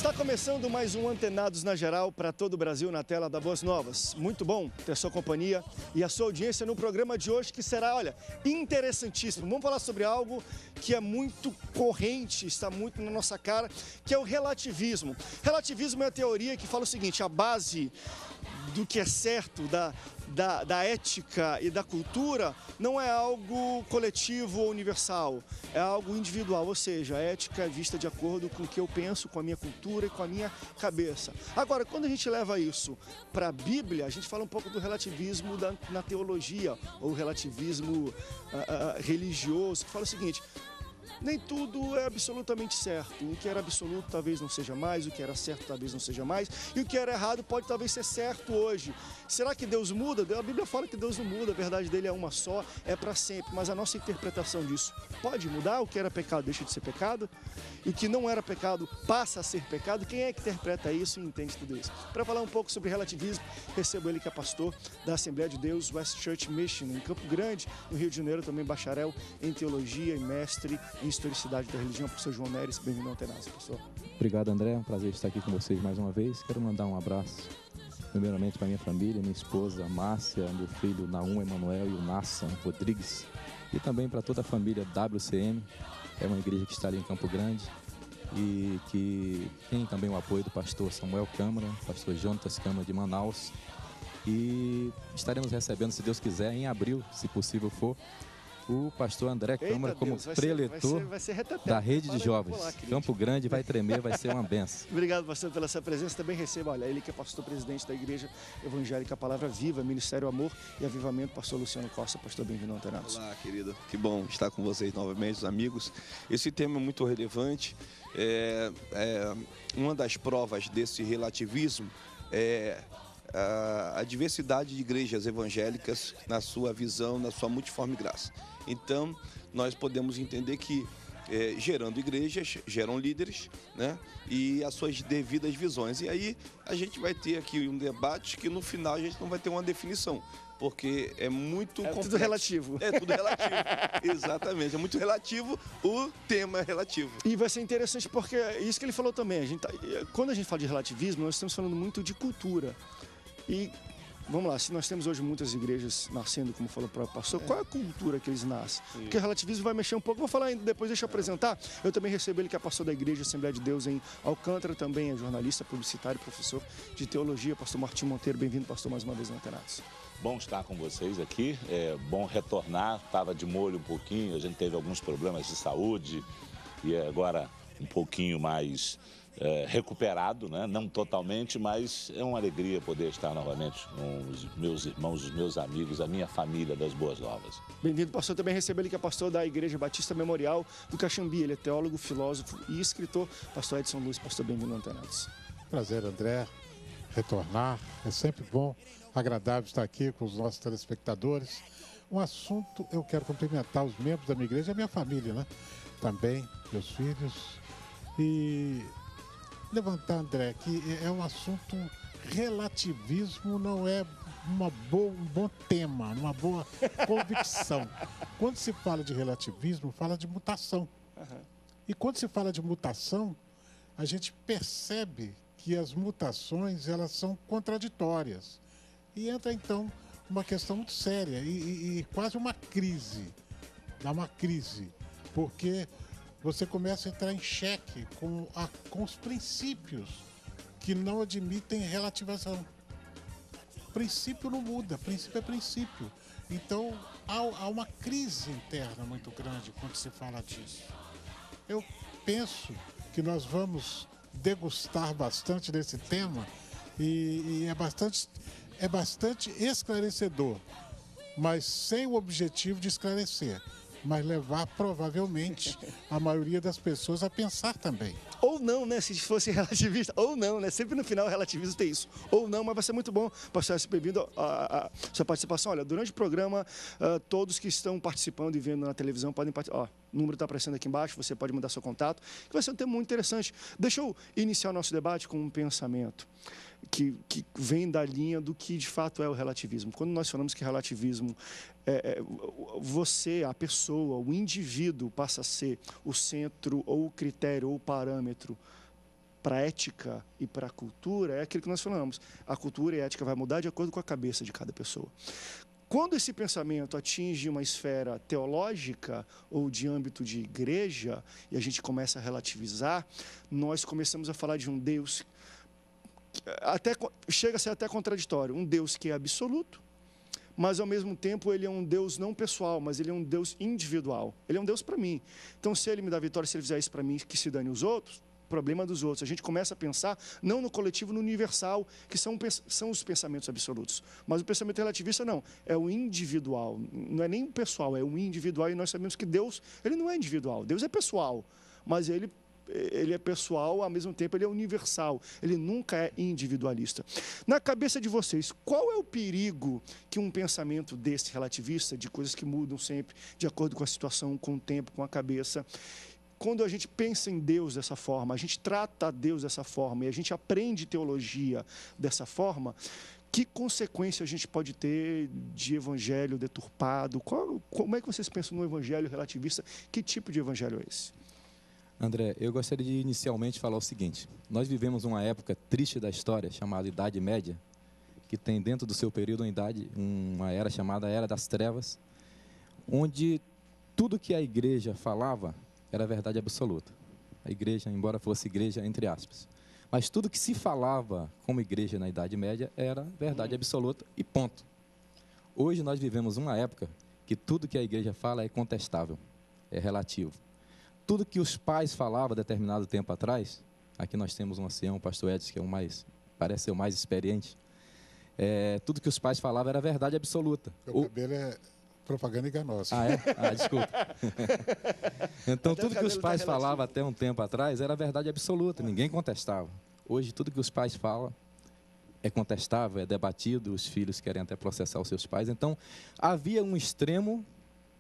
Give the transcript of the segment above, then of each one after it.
Está começando mais um Antenados na Geral para todo o Brasil na tela da Boas Novas. Muito bom ter a sua companhia e a sua audiência no programa de hoje, que será, olha, interessantíssimo. Vamos falar sobre algo que é muito corrente, está muito na nossa cara, que é o relativismo. Relativismo é a teoria que fala o seguinte: a base do que é certo, da ética e da cultura, não é algo coletivo ou universal, é algo individual, ou seja, a ética é vista de acordo com o que eu penso, com a minha cultura e com a minha cabeça. Agora, quando a gente leva isso para a Bíblia, a gente fala um pouco do relativismo na teologia, ou relativismo religioso, que fala o seguinte: nem tudo é absolutamente certo. O que era absoluto talvez não seja mais, o que era certo talvez não seja mais, e o que era errado pode talvez ser certo hoje. Será que Deus muda? A Bíblia fala que Deus não muda, a verdade dele é uma só, é para sempre, mas a nossa interpretação disso pode mudar? O que era pecado deixa de ser pecado? E o que não era pecado passa a ser pecado? Quem é que interpreta isso e entende tudo isso? Para falar um pouco sobre relativismo, recebo ele que é pastor da Assembleia de Deus West Church Mission, em Campo Grande, no Rio de Janeiro, também bacharel em teologia e mestre em historicidade da religião, professor João Neres. Bem-vindo ao Antenados, professor. Obrigado, André. É um prazer estar aqui com vocês mais uma vez. Quero mandar um abraço, primeiramente, para minha família, minha esposa Márcia, meu filho Naum Emanuel e o Nassan Rodrigues, e também para toda a família WCM. É uma igreja que está ali em Campo Grande e que tem também o apoio do pastor Samuel Câmara, pastor Jonatas Câmara de Manaus, e estaremos recebendo, se Deus quiser, em abril, se possível for, o pastor André Câmara como preletor da rede de jovens. Campo Grande vai tremer, vai ser uma benção. Obrigado, pastor, pela sua presença. Também recebo, olha, ele que é pastor-presidente da Igreja Evangélica Palavra Viva, Ministério Amor e Avivamento, pastor Luciano Costa. Pastor, bem-vindo ao Antenados. Olá, querido. Que bom estar com vocês novamente, os amigos. Esse tema é muito relevante. Uma das provas desse relativismo é a diversidade de igrejas evangélicas na sua visão, na sua multiforme graça. Então, nós podemos entender que gerando igrejas, geram líderes, né? E as suas devidas visões. E aí a gente vai ter aqui um debate que no final a gente não vai ter uma definição, porque é muito complexo. Tudo relativo. É tudo relativo, exatamente. É muito relativo, o tema é relativo. E vai ser interessante porque é isso que ele falou também. Quando a gente fala de relativismo, nós estamos falando muito de cultura. E, vamos lá, se nós temos hoje muitas igrejas nascendo, como falou o próprio pastor, qual é a cultura que eles nascem? Porque o relativismo vai mexer um pouco, vou falar ainda depois, deixa eu apresentar. Eu também recebo ele que é pastor da Igreja Assembleia de Deus em Alcântara, também é jornalista, publicitário, professor de teologia, pastor Martim Monteiro. Bem-vindo, pastor, mais uma vez no Antenados. Bom estar com vocês aqui, é bom retornar, estava de molho um pouquinho, a gente teve alguns problemas de saúde e agora um pouquinho mais recuperado, né? Não totalmente, mas é uma alegria poder estar novamente com os meus irmãos, os meus amigos, a minha família das Boas Novas. Bem-vindo, pastor. Também recebo ele que é pastor da Igreja Batista Memorial do Caxambi. Ele é teólogo, filósofo e escritor. Pastor Edson Luz, pastor, bem-vindo ao Antenados. Prazer, André, retornar. É sempre bom, agradável estar aqui com os nossos telespectadores. Um assunto, eu quero cumprimentar os membros da minha igreja e a minha família, né? Também, meus filhos. E levantar, André, que é um assunto, relativismo não é um bom tema, uma boa convicção. Quando se fala de relativismo, fala de mutação. E quando se fala de mutação, a gente percebe que as mutações, elas são contraditórias. E entra, então, uma questão muito séria e quase uma crise. Dá uma crise, porque você começa a entrar em xeque com os princípios que não admitem relativização. O princípio não muda, princípio é princípio. Então, há uma crise interna muito grande quando se fala disso. Eu penso que nós vamos degustar bastante desse tema e é bastante esclarecedor, mas sem o objetivo de esclarecer, mas levar provavelmente a maioria das pessoas a pensar também. Ou não, né? Se fosse relativista, ou não, né? Sempre no final o relativismo tem isso. Ou não, mas vai ser muito bom, pastor, bem-vindo a sua participação. Olha, durante o programa, todos que estão participando e vendo na televisão podem participar. O número está aparecendo aqui embaixo, você pode mandar seu contato, que vai ser um tema muito interessante. Deixa eu iniciar o nosso debate com um pensamento que vem da linha do que de fato é o relativismo. Quando nós falamos que relativismo você, a pessoa, o indivíduo passa a ser o centro ou o critério ou o parâmetro para a ética e para a cultura, é aquilo que nós falamos. A cultura e a ética vai mudar de acordo com a cabeça de cada pessoa. Quando esse pensamento atinge uma esfera teológica ou de âmbito de igreja, e a gente começa a relativizar, nós começamos a falar de um Deus, chega a ser até contraditório, um Deus que é absoluto, mas ao mesmo tempo ele é um Deus não pessoal, mas ele é um Deus individual. Ele é um Deus para mim. Então, se ele me dá vitória, se ele fizer isso para mim, que se dane os outros, problema dos outros. A gente começa a pensar não no coletivo, no universal, que são os pensamentos absolutos. Mas o pensamento relativista não, é o individual. Não é nem o pessoal, é o individual. E nós sabemos que Deus, ele não é individual. Deus é pessoal, mas ele é pessoal, ao mesmo tempo ele é universal. Ele nunca é individualista. Na cabeça de vocês, qual é o perigo que um pensamento desse relativista, de coisas que mudam sempre, de acordo com a situação, com o tempo, com a cabeça, quando a gente pensa em Deus dessa forma, a gente trata Deus dessa forma e a gente aprende teologia dessa forma, que consequência a gente pode ter de evangelho deturpado? Como é que vocês pensam no evangelho relativista? Que tipo de evangelho é esse? André, eu gostaria de inicialmente falar o seguinte. Nós vivemos uma época triste da história, chamada Idade Média, que tem dentro do seu período uma era chamada Era das Trevas, onde tudo que a igreja falava era verdade absoluta. A igreja, embora fosse igreja entre aspas, mas tudo que se falava como igreja na Idade Média era verdade absoluta e ponto. Hoje nós vivemos uma época que tudo que a igreja fala é contestável, é relativo. Tudo que os pais falavam determinado tempo atrás, aqui nós temos um ancião, o pastor Edson, que parece ser o mais experiente, tudo que os pais falavam era verdade absoluta. Meu cabelo é propaganda enganosa. Ah, é? Ah, desculpa. Então, Até tudo que os pais falavam até um tempo atrás era verdade absoluta, ninguém contestava. Hoje, tudo que os pais falam é contestável, é debatido, os filhos querem até processar os seus pais. Então, havia um extremo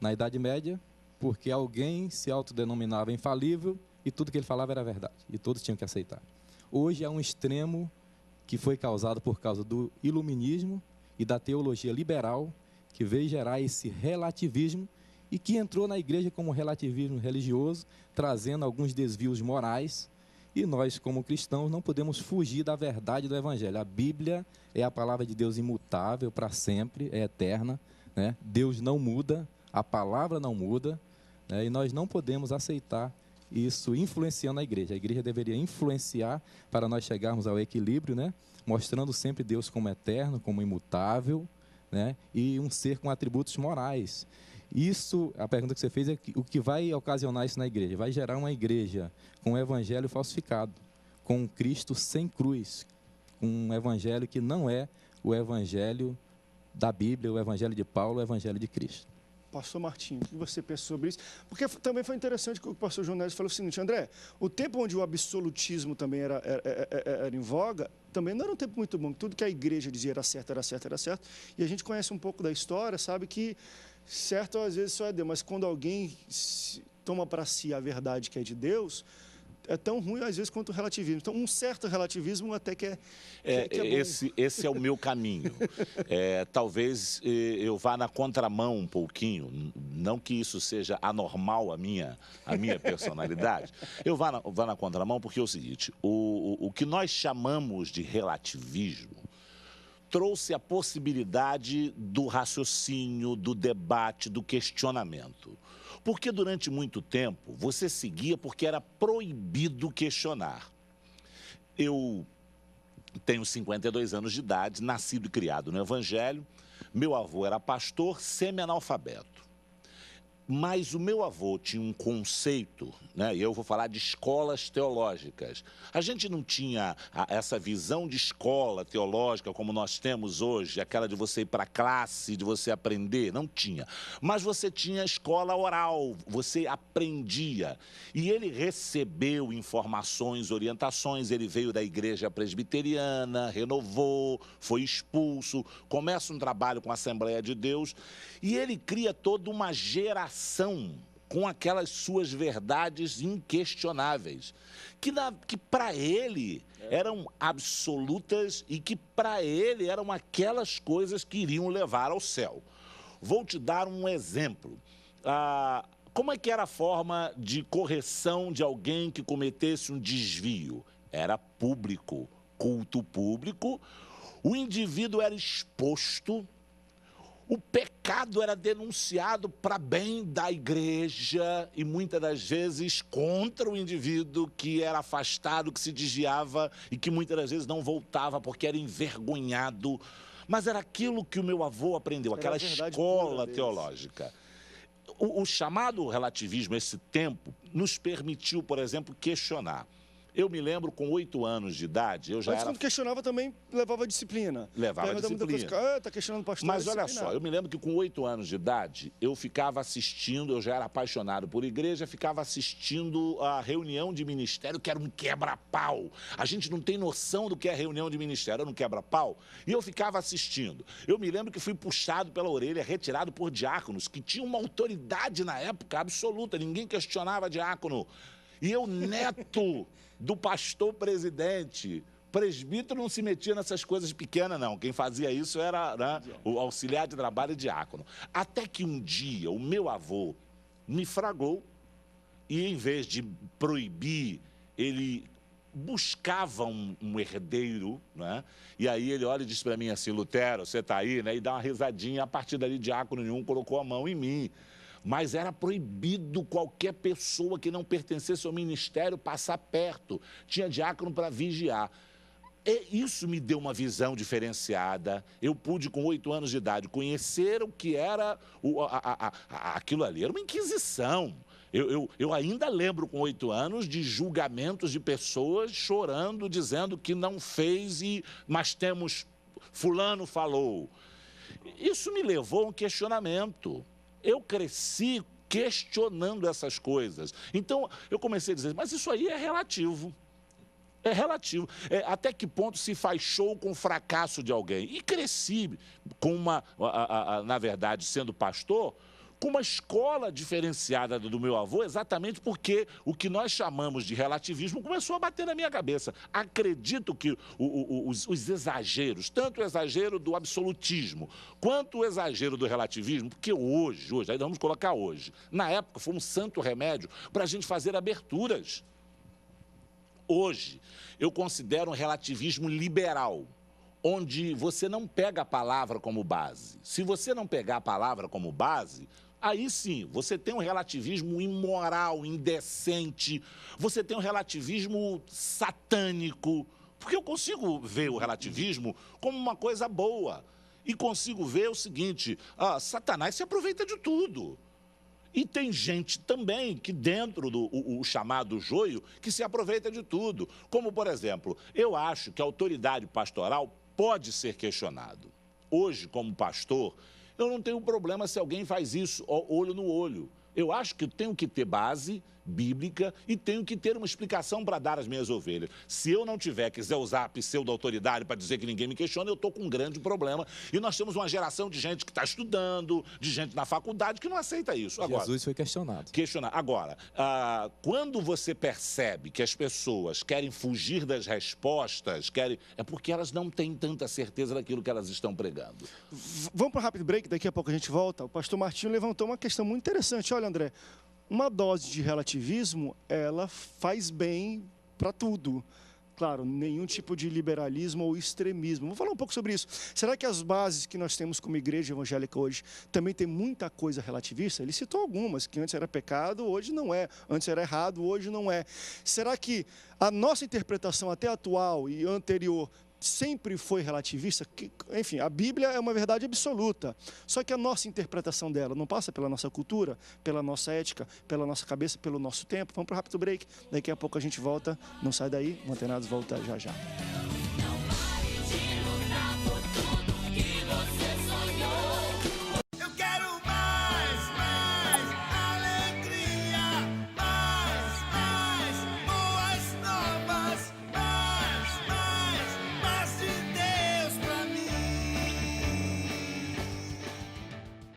na Idade Média, porque alguém se autodenominava infalível e tudo que ele falava era verdade, e todos tinham que aceitar. Hoje há um extremo que foi causado por causa do iluminismo e da teologia liberal, que veio gerar esse relativismo e que entrou na igreja como relativismo religioso, trazendo alguns desvios morais. E nós, como cristãos, não podemos fugir da verdade do Evangelho. A Bíblia é a palavra de Deus imutável para sempre, é eterna, né? Deus não muda, a palavra não muda, né? E nós não podemos aceitar isso influenciando a igreja. A igreja deveria influenciar para nós chegarmos ao equilíbrio, né? Mostrando sempre Deus como eterno, como imutável, né? E um ser com atributos morais. Isso, a pergunta que você fez é o que vai ocasionar isso na igreja. Vai gerar uma igreja com um evangelho falsificado, com um Cristo sem cruz, um evangelho que não é o evangelho da Bíblia, o evangelho de Paulo, o evangelho de Cristo. Pastor Martinho, o que você pensa sobre isso? Porque também foi interessante que o pastor João Neves falou o seguinte: André, o tempo onde o absolutismo também era em voga, também não era um tempo muito bom. Tudo que a igreja dizia era certo, era certo, era certo. E a gente conhece um pouco da história, sabe que certo às vezes só é Deus, mas quando alguém toma para si a verdade que é de Deus, é tão ruim às vezes quanto o relativismo. Então, um certo relativismo até que é bom. Esse é o meu caminho. Talvez eu vá na contramão um pouquinho, não que isso seja anormal a minha personalidade. Eu vá na contramão porque é o seguinte: o que nós chamamos de relativismo trouxe a possibilidade do raciocínio, do debate, do questionamento. Porque durante muito tempo você seguia porque era proibido questionar. Eu tenho 52 anos de idade, nascido e criado no Evangelho. Meu avô era pastor, semi-analfabeto. Mas o meu avô tinha um conceito, né? E eu vou falar de escolas teológicas. A gente não tinha essa visão de escola teológica como nós temos hoje, aquela de você ir para a classe, de você aprender, não tinha. Mas você tinha escola oral, você aprendia. E ele recebeu informações, orientações, ele veio da igreja presbiteriana, renovou, foi expulso, começa um trabalho com a Assembleia de Deus e ele cria toda uma geração com aquelas suas verdades inquestionáveis, que para ele eram absolutas e que para ele eram aquelas coisas que iriam levar ao céu. Vou te dar um exemplo. Como é que era a forma de correção de alguém que cometesse um desvio? era público, culto público, o indivíduo era exposto, o pecado era denunciado para bem da igreja e muitas das vezes contra o indivíduo que era afastado, que se desviava e que muitas das vezes não voltava porque era envergonhado. Mas era aquilo que o meu avô aprendeu, aquela escola teológica. O chamado relativismo, esse tempo, nos permitiu, por exemplo, questionar. Eu me lembro, com 8 anos de idade, eu já Mas era... quando questionava também, levava disciplina. Levava disciplina. Tá questionando o pastor. Mas olha só, eu me lembro que com 8 anos de idade, eu ficava assistindo, eu já era apaixonado por igreja, ficava assistindo a reunião de ministério, que era um quebra-pau. A gente não tem noção do que é reunião de ministério, era um quebra-pau. E eu ficava assistindo. Eu me lembro que fui puxado pela orelha, retirado por diáconos, que tinham uma autoridade na época absoluta, ninguém questionava diácono. E eu, neto do pastor presidente, presbítero não se metia nessas coisas pequenas, não. Quem fazia isso era, né, o auxiliar de trabalho e diácono. Até que um dia o meu avô me fragou e, em vez de proibir, ele buscava um herdeiro, né? E aí ele olha e diz para mim assim: Lutero, você está aí, né? E dá uma risadinha. A partir dali, diácono nenhum colocou a mão em mim. Mas era proibido qualquer pessoa que não pertencesse ao ministério passar perto. Tinha diácono para vigiar. E isso me deu uma visão diferenciada. Eu pude, com 8 anos de idade, conhecer o que era aquilo ali. Era uma inquisição. Eu ainda lembro, com 8 anos, de julgamentos de pessoas chorando, dizendo que não fez, mas temos... Fulano falou. Isso me levou a um questionamento. Eu cresci questionando essas coisas. Então, eu comecei a dizer, mas isso aí é relativo. É relativo. Até que ponto se faz show com o fracasso de alguém? E cresci com na verdade, sendo pastor, com uma escola diferenciada do meu avô, exatamente porque o que nós chamamos de relativismo começou a bater na minha cabeça. Acredito que os exageros, tanto o exagero do absolutismo, quanto o exagero do relativismo, porque hoje, aí vamos colocar hoje, na época foi um santo remédio para a gente fazer aberturas. Hoje, eu considero um relativismo liberal, onde você não pega a palavra como base. Se você não pegar a palavra como base, aí sim, você tem um relativismo imoral, indecente, você tem um relativismo satânico, porque eu consigo ver o relativismo como uma coisa boa, e consigo ver o seguinte: Satanás se aproveita de tudo. E tem gente também que dentro do chamado joio, que se aproveita de tudo. Como, por exemplo, eu acho que a autoridade pastoral pode ser questionado. Hoje, como pastor, eu não tenho problema se alguém faz isso, olho no olho. Eu acho que eu tenho que ter base bíblica e tenho que ter uma explicação para dar às minhas ovelhas. Se eu não quiser usar a pseudo-autoridade para dizer que ninguém me questiona, eu estou com um grande problema. E nós temos uma geração de gente que está estudando, de gente na faculdade que não aceita isso. Agora, Jesus foi questionado. Agora, quando você percebe que as pessoas querem fugir das respostas, é porque elas não têm tanta certeza daquilo que elas estão pregando. Vamos para um rápido break, daqui a pouco a gente volta. O pastor Martinho levantou uma questão muito interessante. Olha, André, uma dose de relativismo, ela faz bem para tudo. Claro, nenhum tipo de liberalismo ou extremismo. Vou falar um pouco sobre isso. Será que as bases que nós temos como igreja evangélica hoje também tem muita coisa relativista? Ele citou algumas, que antes era pecado, hoje não é. Antes era errado, hoje não é. Será que a nossa interpretação até atual e anterior sempre foi relativista? Enfim, a Bíblia é uma verdade absoluta, só que a nossa interpretação dela não passa pela nossa cultura, pela nossa ética, pela nossa cabeça, pelo nosso tempo. Vamos para o rápido break, daqui a pouco a gente volta, não sai daí, o Antenados volta já já.